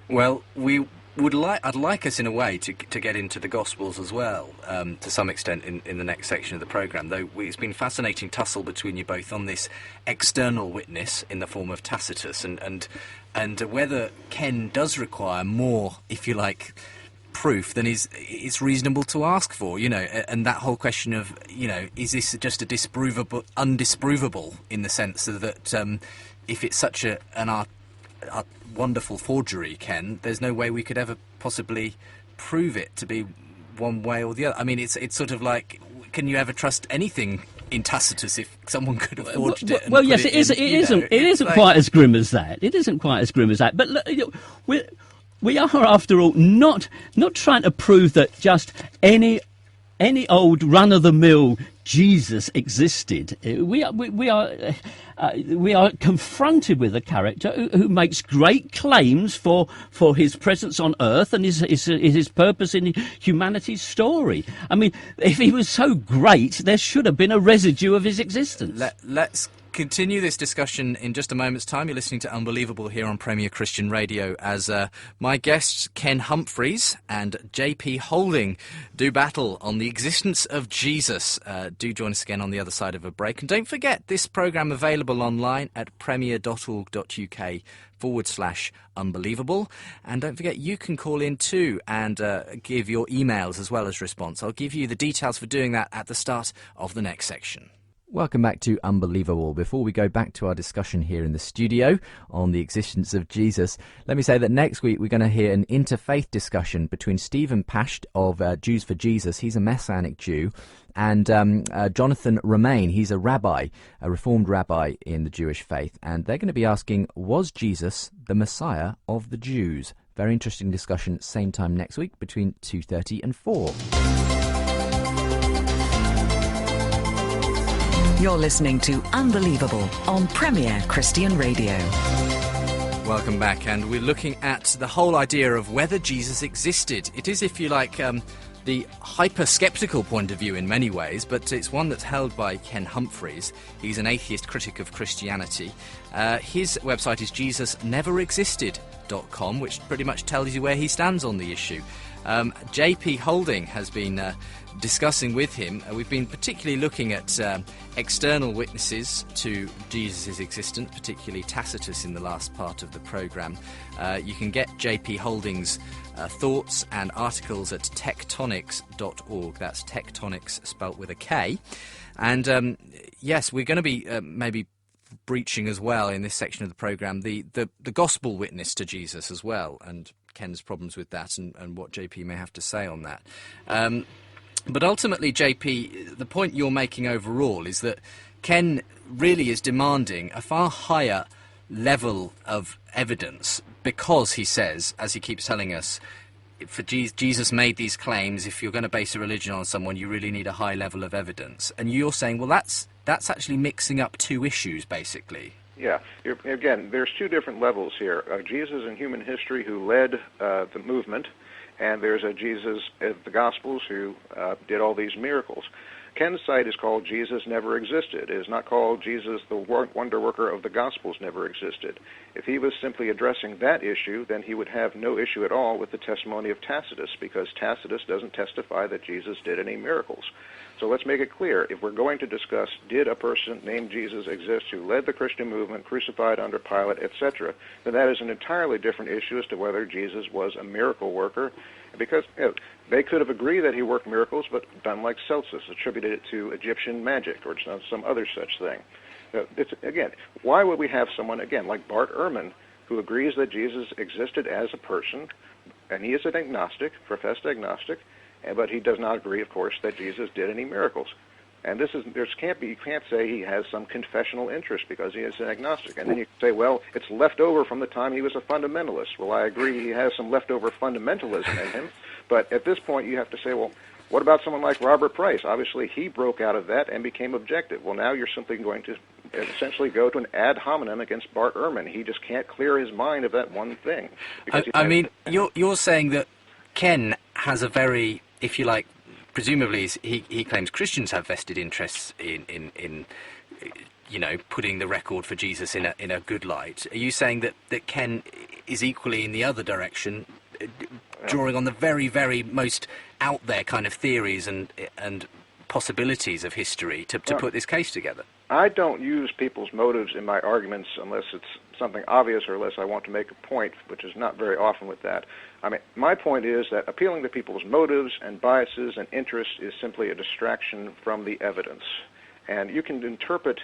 Well, I'd like us in a way to get into the Gospels as well, to some extent in the next section of the programme, though it's been fascinating tussle between you both on this external witness in the form of Tacitus and whether Ken does require more, if you like, proof than is reasonable to ask for, and that whole question of, is this just a undisprovable in the sense that if it's such a wonderful forgery, Ken, there's no way we could ever possibly prove it to be one way or the other. I mean, it's sort of like, can you ever trust anything in Tacitus if someone could have forged it? Well, yes, it isn't quite as grim as that. It isn't quite as grim as that. But look, we are, after all, not trying to prove that just any old run-of-the-mill Jesus existed. We are confronted with a character who makes great claims for his presence on earth and his purpose in humanity's story. I mean, if he was so great, there should have been a residue of his existence. Let's continue this discussion in just a moment's time. You're listening to Unbelievable here on Premier Christian Radio as my guests Ken Humphreys and JP Holding do battle on the existence of Jesus. Do join us again on the other side of a break. And don't forget, this programme available online at premier.org.uk/unbelievable. And don't forget, you can call in too and give your emails as well as response. I'll give you the details for doing that at the start of the next section. Welcome back to Unbelievable. Before we go back to our discussion here in the studio on the existence of Jesus, let me say that next week we're going to hear an interfaith discussion between Stephen Pasht of Jews for Jesus, he's a Messianic Jew, and Jonathan Romain, he's a rabbi, a Reformed rabbi in the Jewish faith, and they're going to be asking, was Jesus the Messiah of the Jews? Very interesting discussion, same time next week between 2:30 and 4. You're listening to Unbelievable on Premier Christian Radio. Welcome back, and we're looking at the whole idea of whether Jesus existed. It is, if you like, the hyper-sceptical point of view in many ways, but it's one that's held by Ken Humphreys. He's an atheist critic of Christianity. His website is JesusNeverExisted.com, which pretty much tells you where he stands on the issue. JP Holding has been discussing with him. We've been particularly looking at external witnesses to Jesus' existence, particularly Tacitus in the last part of the programme. You can get JP Holding's thoughts and articles at tectonics.org. That's tectonics spelt with a K. And yes, we're going to be maybe breaching as well in this section of the programme the gospel witness to Jesus as well, and Ken's problems with that and what JP may have to say on that. But ultimately, JP, the point you're making overall is that Ken really is demanding a far higher level of evidence because he says, as he keeps telling us, for Jesus made these claims, if you're going to base a religion on someone, you really need a high level of evidence. And you're saying, well, that's actually mixing up two issues, basically. Yeah. Again, there's two different levels here. Jesus in human history who led the movement, and there's a Jesus of the Gospels who did all these miracles. Ken's site is called Jesus Never Existed. It is not called Jesus the Wonder Worker of the Gospels Never Existed. If he was simply addressing that issue, then he would have no issue at all with the testimony of Tacitus, because Tacitus doesn't testify that Jesus did any miracles. So let's make it clear, if we're going to discuss, did a person named Jesus exist who led the Christian movement, crucified under Pilate, etc., then that is an entirely different issue as to whether Jesus was a miracle worker, because they could have agreed that he worked miracles, but done like Celsus, attributed it to Egyptian magic or some other such thing. Again, why would we have someone, again, like Bart Ehrman, who agrees that Jesus existed as a person, and he is an agnostic, professed agnostic, but he does not agree, of course, that Jesus did any miracles. And you can't say he has some confessional interest because he is an agnostic. And then you can say, well, it's left over from the time he was a fundamentalist. Well, I agree he has some leftover fundamentalism in him. But at this point, you have to say, well, what about someone like Robert Price? Obviously, he broke out of that and became objective. Well, now you're simply going to essentially go to an ad hominem against Bart Ehrman. He just can't clear his mind of that one thing. You're saying that Ken has a very, if you like, presumably he claims Christians have vested interests in putting the record for Jesus in a good light. Are you saying that Ken is equally in the other direction, drawing on the very, very most out there kind of theories and possibilities of history to put this case together? I don't use people's motives in my arguments unless it's something obvious or unless I want to make a point, which is not very often with that. I mean, my point is that appealing to people's motives and biases and interests is simply a distraction from the evidence. And you can interpret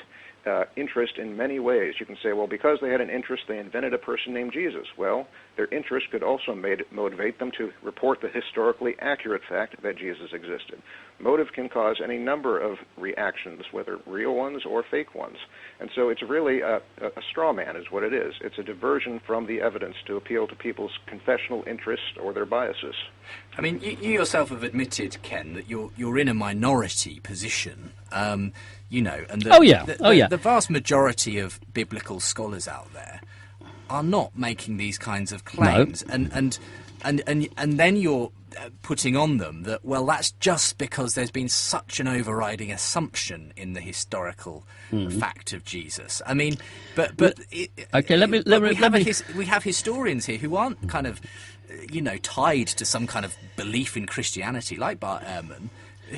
interest in many ways. You can say, well, because they had an interest, they invented a person named Jesus. Well, their interest could also motivate them to report the historically accurate fact that Jesus existed. Motive can cause any number of reactions, whether real ones or fake ones. And so it's really a straw man is what it is. It's a diversion from the evidence to appeal to people's confessional interests or their biases. I mean, you yourself have admitted, Ken, that you're in a minority position. And the vast majority of biblical scholars out there are not making these kinds of claims. No. And then you're putting on them that, well, that's just because there's been such an overriding assumption in the historical fact of Jesus. I mean, but we have historians here who aren't kind of, tied to some kind of belief in Christianity, like Bart Ehrman.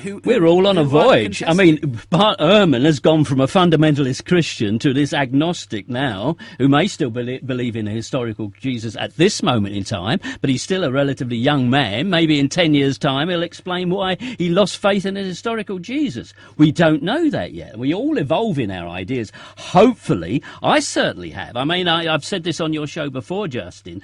We're all on a voyage. I mean, Bart Ehrman has gone from a fundamentalist Christian to this agnostic now, who may still believe in a historical Jesus at this moment in time, but he's still a relatively young man. Maybe in 10 years' time he'll explain why he lost faith in a historical Jesus. We don't know that yet. We all evolve in our ideas. Hopefully, I certainly have. I mean, I've said this on your show before, Justin.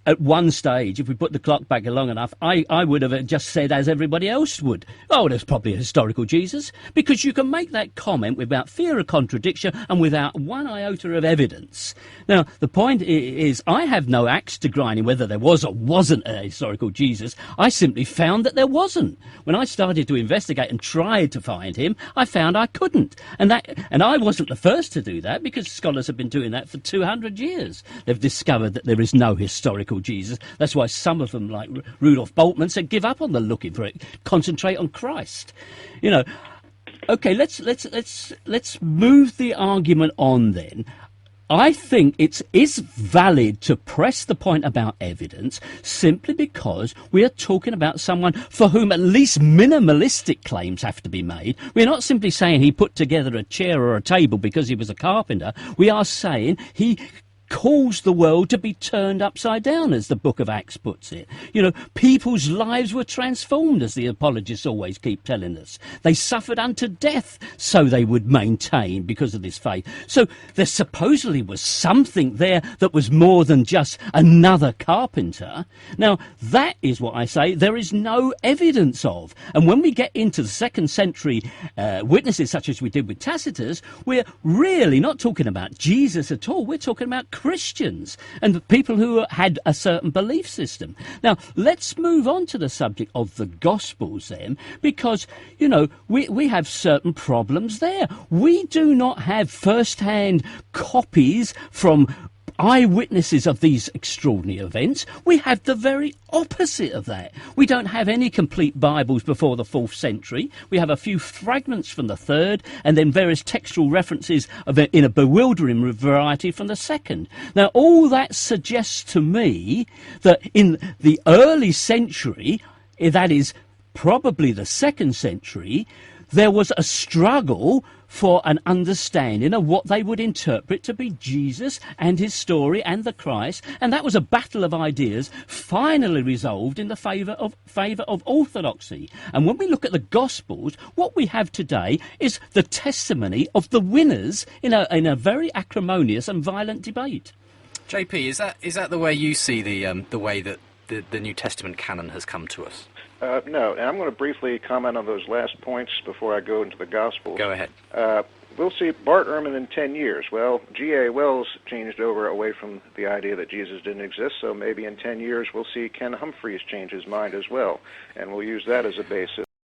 At one stage, if we put the clock back long enough, I would have just said, as everybody else would, oh, there's probably a historical Jesus, because you can make that comment without fear of contradiction and without one iota of evidence. Now, the point is, I have no axe to grind in whether there was or wasn't a historical Jesus. I simply found that there wasn't. When I started to investigate and tried to find him, I found I couldn't. And I wasn't the first to do that, because scholars have been doing that for 200 years. They've discovered that there is no historical Jesus. That's why some of them, like Rudolf Bultmann, said give up on the looking for it, concentrate on Christ. Okay, let's move the argument on then. I think it is valid to press the point about evidence simply because we are talking about someone for whom at least minimalistic claims have to be made. We're not simply saying he put together a chair or a table because he was a carpenter. We are saying he caused the world to be turned upside down, as the book of Acts puts it. People's lives were transformed, as the apologists always keep telling us. They suffered unto death so they would maintain because of this faith. So there supposedly was something there that was more than just another carpenter. Now, that is what I say there is no evidence of. And when we get into the 2nd century witnesses, such as we did with Tacitus, we're really not talking about Jesus at all. We're talking about Christians and the people who had a certain belief system. Now, let's move on to the subject of the Gospels then, because, we have certain problems there. We do not have first-hand copies from eyewitnesses of these extraordinary events. We have the very opposite of that. We don't have any complete Bibles before the 4th century. We have a few fragments from the 3rd, and then various textual references in a bewildering variety from the 2nd. Now, all that suggests to me that in the early century, that is probably the 2nd century, there was a struggle for an understanding of what they would interpret to be Jesus and his story and the Christ, and that was a battle of ideas finally resolved in the favour of orthodoxy. And when we look at the Gospels, what we have today is the testimony of the winners in a very acrimonious and violent debate. JP, is that the way you see the way that the New Testament canon has come to us? No, and I'm going to briefly comment on those last points before I go into the Gospels. Go ahead. We'll see Bart Ehrman in 10 years. Well, G.A. Wells changed away from the idea that Jesus didn't exist, so maybe in 10 years we'll see Ken Humphreys change his mind as well, and we'll use that as a basis.